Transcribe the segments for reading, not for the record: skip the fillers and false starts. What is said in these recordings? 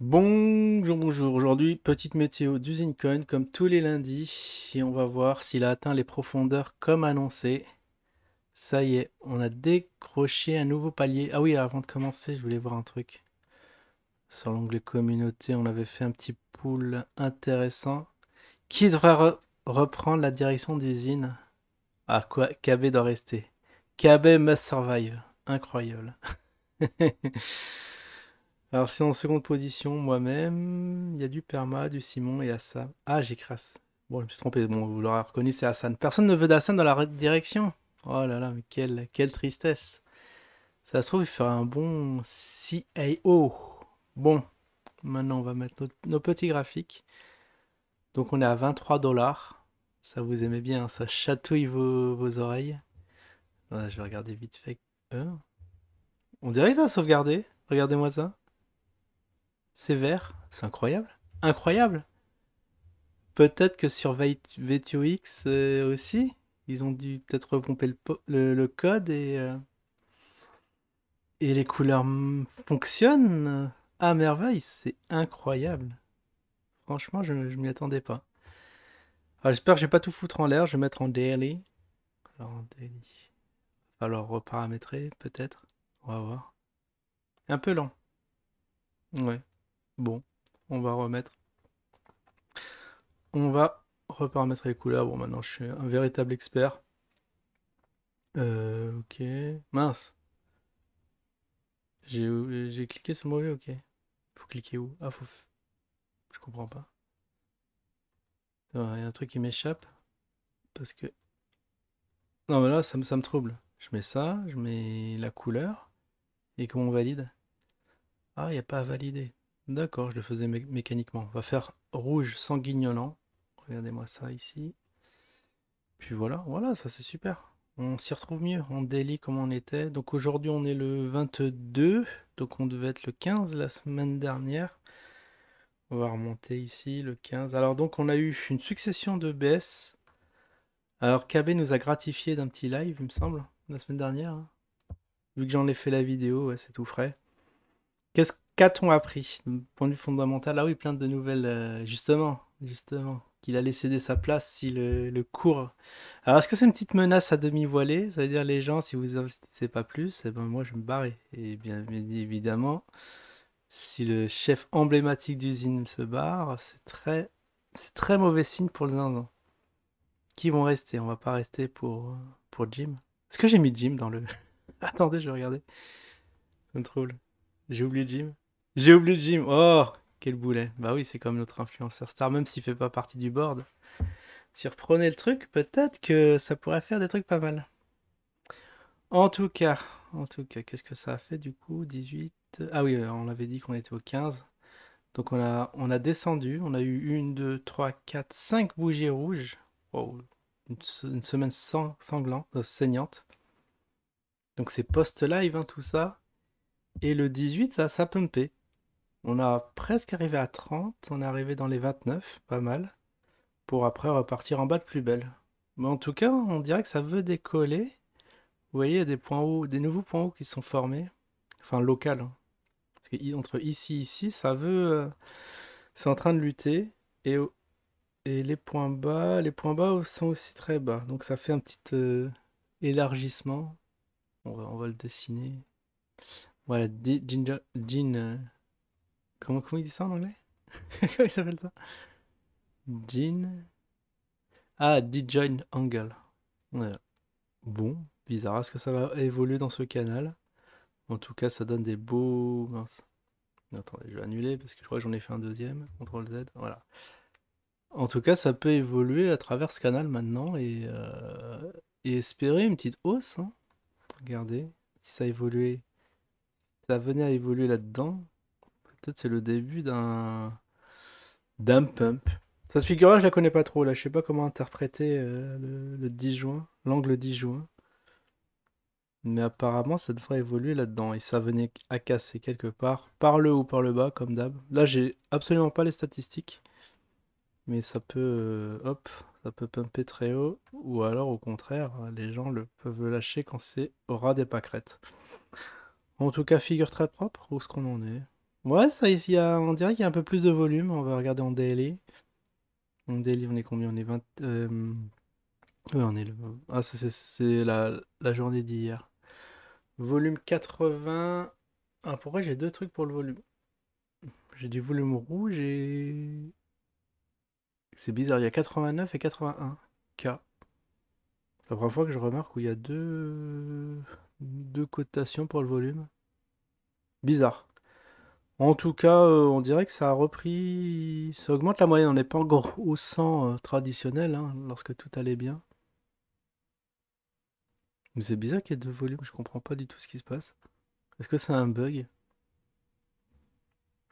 Bonjour, bonjour. Aujourd'hui, petite météo d'usine Coin comme tous les lundis. Et on va voir s'il a atteint les profondeurs comme annoncé. Ça y est, on a décroché un nouveau palier. Ah oui, avant de commencer, je voulais voir un truc. Sur l'onglet communauté, on avait fait un petit pool intéressant. Qui devrait reprendre la direction d'usine? Ah quoi, KB doit rester. KB must survive. Incroyable. Alors, c'est en seconde position, moi-même. Il y a du Perma, du Simon et Hassan. Ah, j'ai crasse. Bon, je me suis trompé. Bon, vous l'aurez reconnu, c'est Hassan. Personne ne veut d'Hassan dans la direction. Oh là là, mais quelle tristesse. Ça se trouve, il fera un bon CAO. Bon, maintenant, on va mettre nos petits graphiques. Donc, on est à 23 dollars. Ça vous aimez bien, hein, ça chatouille vos oreilles. Voilà, je vais regarder vite fait. Euh, On dirait que ça a sauvegardé. Regardez-moi ça. C'est vert. C'est incroyable. Incroyable. Peut-être que sur V2X aussi, ils ont dû peut-être repomper le code et les couleurs fonctionnent à merveille. C'est incroyable. Franchement, je m'y attendais pas. Alors, j'espère que je vais pas tout foutre en l'air. Je vais mettre en daily. Alors, en daily. Alors, reparamétrer, peut-être. On va voir. Un peu lent. Ouais. Bon. On va remettre. On va reparamétrer les couleurs. Bon, maintenant, je suis un véritable expert. Ok. Mince. J'ai cliqué sur le mauvais, ok. Faut cliquer où? Ah, faut. Je comprends pas. Il y a un truc qui m'échappe. Parce que. Non, mais là, ça me trouble. Je mets ça, je mets la couleur. Et comment on valide? Ah, il n'y a pas à valider. D'accord, je le faisais mécaniquement. On va faire rouge sanguignolant. Regardez-moi ça ici. Puis voilà, voilà, ça c'est super. On s'y retrouve mieux en daily comme on était. Donc aujourd'hui, on est le 22. Donc on devait être le 15 la semaine dernière. On va remonter ici, le 15. Alors donc on a eu une succession de baisses. Alors KB nous a gratifié d'un petit live, il me semble, la semaine dernière, hein. Vu que j'en ai fait la vidéo, ouais, c'est tout frais. Qu'a-t-on appris? Du point de vue fondamental, ah oui, plein de nouvelles, justement, qu'il allait céder sa place si le cours... Alors est-ce que c'est une petite menace à demi voilée? Ça veut dire les gens, si vous investissez pas plus, eh ben moi je vais me barrer. Et bien évidemment, si le chef emblématique d'usine se barre, c'est très mauvais signe pour le zinzin. Qui vont rester? On va pas rester pour Jim. Est-ce que j'ai mis Jim dans le... Attendez, je vais regarder. Ça me trouble. J'ai oublié Jim. J'ai oublié Jim. Oh, quel boulet. Bah oui, c'est comme notre influenceur star, même s'il fait pas partie du board. Si reprenez le truc, peut-être que ça pourrait faire des trucs pas mal. En tout cas, qu'est-ce que ça a fait du coup? 18. Ah oui, on avait dit qu'on était au 15. Donc on a descendu, on a eu une, 2, 3, 4, 5 bougies rouges. Wow. Une semaine sanglante, saignante. Donc c'est post-live, hein, tout ça. Et le 18, ça a pumpé. On a presque arrivé à 30, on est arrivé dans les 29, pas mal. Pour après repartir en bas de plus belle. Mais en tout cas, on dirait que ça veut décoller. Vous voyez, il y a des points hauts, des nouveaux points hauts qui sont formés. Enfin, local, hein. Parce que entre ici et ici, ça veut... c'est en train de lutter. Et Et les points bas sont aussi très bas. Donc ça fait un petit élargissement. On va le dessiner. Voilà, comment il dit ça en anglais? Comment il s'appelle ça? Gin. Ah, Disjoint Angle. Voilà. Bon, bizarre. Est-ce que ça va évoluer dans ce canal? En tout cas, ça donne des beaux... Mince. Attendez, je vais annuler parce que je crois que j'en ai fait un deuxième. CTRL Z. Voilà. En tout cas, ça peut évoluer à travers ce canal maintenant et espérer une petite hausse, hein. Regardez, si ça venait à évoluer là-dedans, peut-être c'est le début d'un pump. Cette figure-là, je la connais pas trop, là, je sais pas comment interpréter le 10 juin, l'angle 10 juin, mais apparemment ça devrait évoluer là-dedans, et ça venait à casser quelque part, par le haut ou par le bas, comme d'hab. Là, j'ai absolument pas les statistiques, mais hop, ça peut pumper très haut, ou alors au contraire, les gens peuvent le lâcher quand c'est au ras des pâquerettes. En tout cas, figure très propre, où est-ce qu'on en est? Ouais, ça, ici, on dirait qu'il y a un peu plus de volume. On va regarder en daily. En daily, on est combien? On est 20. Ouais, on est le. Ah, ça, c'est la journée d'hier. Volume 80. Ah, pourquoi j'ai deux trucs pour le volume? J'ai du volume rouge et. C'est bizarre, il y a 89 et 81 K. C'est la première fois que je remarque où il y a deux cotations pour le volume. Bizarre. En tout cas, on dirait que ça a repris. Ça augmente la moyenne. On n'est pas encore au 100 traditionnel, hein, lorsque tout allait bien. Mais c'est bizarre qu'il y ait deux volumes. Je comprends pas du tout ce qui se passe. Est-ce que c'est un bug?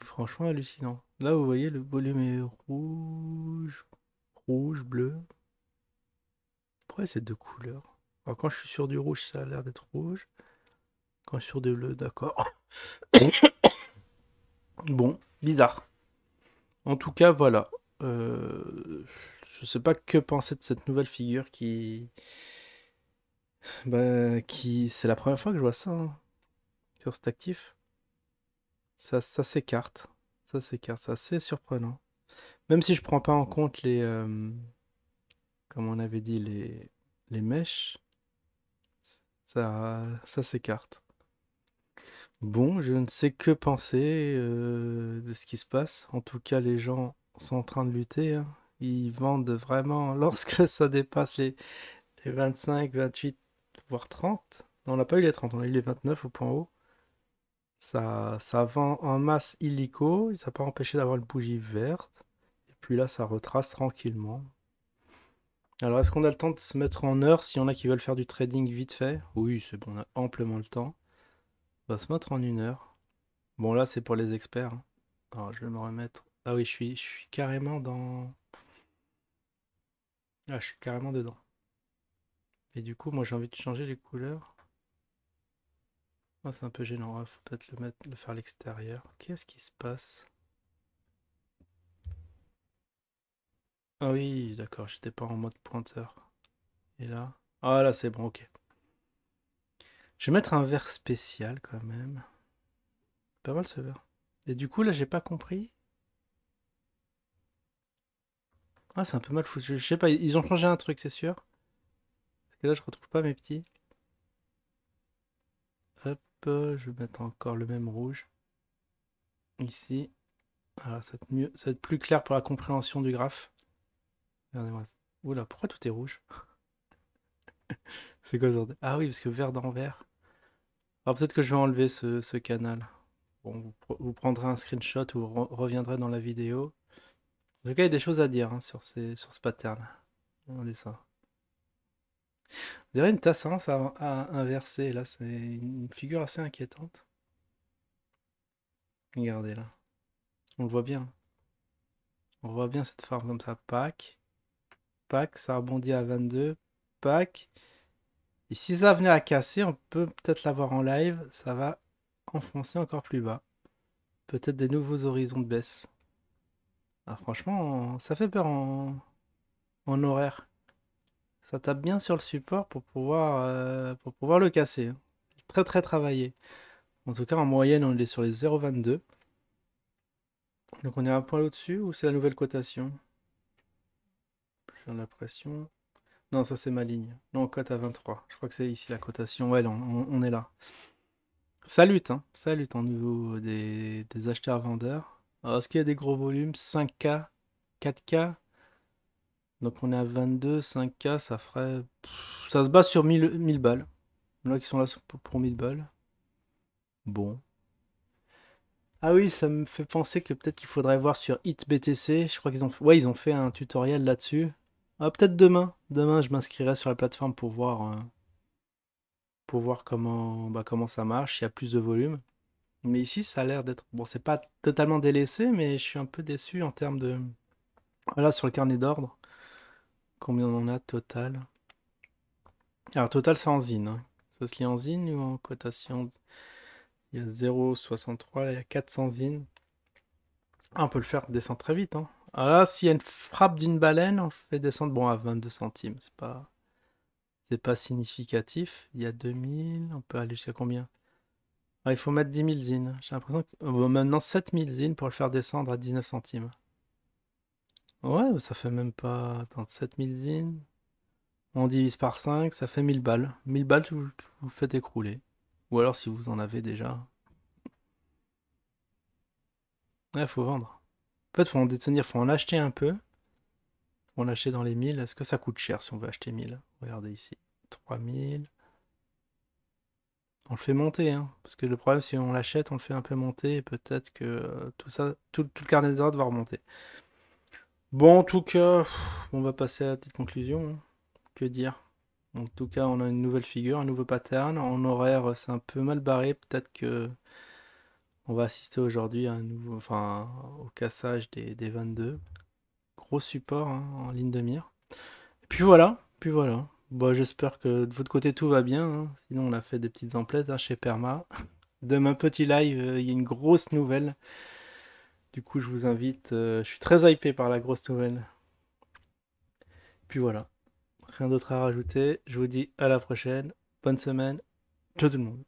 Franchement hallucinant. Là, vous voyez, le volume est rouge, rouge, bleu. Pourquoi c'est deux couleurs? Alors, quand je suis sur du rouge, ça a l'air d'être rouge. Quand je suis sur du bleu, d'accord. Bon, bizarre. En tout cas, voilà. Je sais pas que penser de cette nouvelle figure qui, c'est la première fois que je vois ça hein, sur cet actif. Ça s'écarte. Ça s'écarte. C'est assez surprenant. Même si je prends pas en compte comme on avait dit, les mèches, ça s'écarte. Bon, je ne sais que penser de ce qui se passe. En tout cas, les gens sont en train de lutter, hein. Ils vendent vraiment lorsque ça dépasse les 25, 28, voire 30. Non, on n'a pas eu les 30, on a eu les 29 au point haut. Ça vend en masse illico, ça n'a pas empêché d'avoir une bougie verte. Et puis là, ça retrace tranquillement. Alors, est-ce qu'on a le temps de se mettre en heure s'il y en a qui veulent faire du trading vite fait? Oui, c'est bon, on a amplement le temps. On va se mettre en 1 heure. Bon, là, c'est pour les experts, hein. Alors, je vais me remettre. Ah oui, je suis carrément dans. Ah, je suis carrément dedans. Et du coup, moi, j'ai envie de changer les couleurs. Ah, c'est un peu gênant. Il faut peut-être le faire à l'extérieur. Qu'est-ce qui se passe? Ah oui, d'accord, j'étais pas en mode pointeur. Et là? Ah là, c'est bon, ok. Je vais mettre un vert spécial quand même. Pas mal ce vert. Et du coup, là, j'ai pas compris. Ah, c'est un peu mal foutu. Je sais pas, ils ont changé un truc, c'est sûr. Parce que là, je retrouve pas mes petits. Hop, je vais mettre encore le même rouge. Ici. Voilà, ça va être mieux, ça va être plus clair pour la compréhension du graphe. Regardez-moi. Oula, pourquoi tout est rouge? C'est quoi ça? Ah oui, parce que vert dans vert. Alors peut-être que je vais enlever ce canal. Bon, vous prendrez un screenshot ou vous reviendrez dans la vidéo. En tout cas, il y a des choses à dire hein, sur ce pattern. Regardez ça. On dirait une tasse hein, ça a inversé. Là, c'est une figure assez inquiétante. Regardez là. On le voit bien. On voit bien cette forme comme ça. Pack. Pack, ça rebondit à 22. Pack. Et si ça venait à casser, on peut peut-être l'avoir en live. Ça va enfoncer encore plus bas. Peut-être des nouveaux horizons de baisse. Ah, franchement, ça fait peur en horaire. Ça tape bien sur le support pour pouvoir le casser, hein. Très très travaillé. En tout cas, en moyenne, on est sur les 0,22. Donc on est un point au-dessus ou c'est la nouvelle cotation? J'ai l'impression. Non, ça c'est ma ligne. Non, on cote à 23. Je crois que c'est ici la cotation. Ouais, non, on est là. Ça lutte, hein. Ça lutte en niveau des acheteurs-vendeurs. Alors, est-ce qu'il y a des gros volumes? 5K, 4K. Donc on est à 22, 5K, ça ferait. Ça se base sur 1000 balles. Il y en a qui sont là pour 1000 balles. Bon. Ah oui, ça me fait penser que peut-être qu'il faudrait voir sur HitBTC. Je crois qu'ils ont, ouais, ils ont fait un tutoriel là-dessus. Ah, peut-être demain. Demain, je m'inscrirai sur la plateforme pour voir comment ça marche, s'il y a plus de volume. Mais ici, ça a l'air d'être. Bon, c'est pas totalement délaissé, mais je suis un peu déçu en termes de. Voilà, sur le carnet d'ordre. Combien on en a total? Alors, total, c'est en zine, hein. Ça se lit en zine ou en cotation? Il y a 0,63, là, il y a 400 zines. Ah, on peut le faire descendre très vite, hein. Alors là, s'il y a une frappe d'une baleine, on le fait descendre bon, à 22 centimes. C'est pas significatif. Il y a 2000, on peut aller jusqu'à combien? Ah, il faut mettre 10 000 zines. J'ai l'impression que maintenant 7 000 zines pour le faire descendre à 19 centimes. Ouais, ça fait même pas. Attends, 7 000 zines. On divise par 5, ça fait 1000 balles. 1000 balles, tu vous le faites écrouler. Ou alors si vous en avez déjà. Ouais, faut vendre. En fait, faut en détenir, faut en acheter un peu. Faut en acheter dans les 1000. Est-ce que ça coûte cher si on veut acheter 1000? Regardez ici. 3000. On le fait monter, hein. Parce que le problème, si on l'achète, on le fait un peu monter. Et peut-être que tout ça, tout le carnet d'ordre va remonter. Bon, en tout cas, on va passer à la petite conclusion, hein. Que dire? En tout cas, on a une nouvelle figure, un nouveau pattern. En horaire, c'est un peu mal barré. Peut-être que on va assister aujourd'hui à un nouveau, enfin, au cassage des 22. Gros support, hein, en ligne de mire. Et puis voilà, puis voilà. Bon, j'espère que de votre côté tout va bien, hein. Sinon, on a fait des petites emplettes, hein, chez Perma. Demain, petit live, il y a une grosse nouvelle. Du coup, je vous invite. Je suis très hypé par la grosse nouvelle. Puis voilà. Rien d'autre à rajouter. Je vous dis à la prochaine. Bonne semaine. Ciao tout le monde.